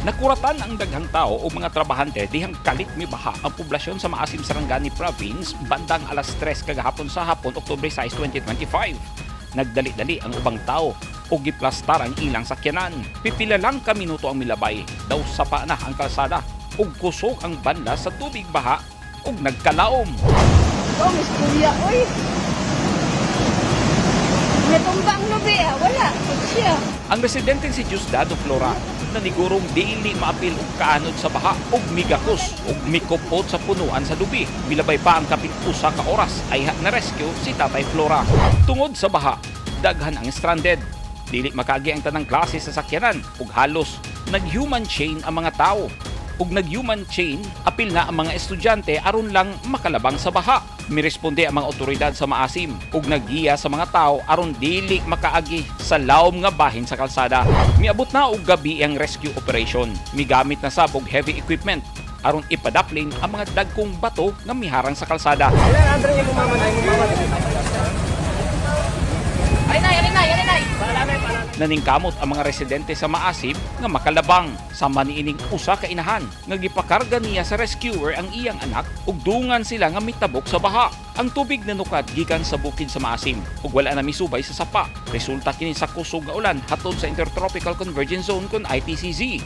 Nakuratan ang daghang tao o mga trabahante dihang kalit mi baha ang poblasyon sa Maasim Sarangani Province bandang alas 3 kagahapon sa hapon Oktubre 6, 2025. Nagdali-dali ang ubang tao o giplastar ang ilang sakyanan. Pipila lang ka minuto ang milabay, daw sapa na ang kalsada ug kusog ang banda sa tubig baha ug nagkalaom. Oh, Miss Kuya, oy! Natumbang lubi wala. Siya. Ang residente si Diosdado Flora nanigurong dili maapil og kaanod sa baha ug migakos ug mikupot sa punuan sa lubi. Milabay pa ang kapit usa ka oras ay na rescue si Tatay Flora. Tungod sa baha, daghan ang stranded. Dili makagi ang tanang klase sa sakyanan ug halos nag-human chain ang mga tao. Ug nag-human chain, apil na ang mga estudyante aron lang makalabang sa baha. Miresponde ang mga otoridad sa Maasim ug naggiya sa mga tao aron dili makaagi sa lawom nga bahin sa kalsada. Miabot na og gabi ang rescue operation. Migamit na sab og heavy equipment aron ipadapling ang mga dagkong bato nga miharang sa kalsada. Naningkamot ang mga residente sa Maasim nga makalabang sa maniining usa ka inahan nga gipakarga niya sa rescuer ang iyang anak ug dungan sila nga mitabok sa baha. Ang tubig nanukad gikan sa bukid sa Maasim ug wala na misubay sa sapa. Resulta kini sa kusog nga ulan hatod sa Intertropical Convergence Zone kon ITCZ.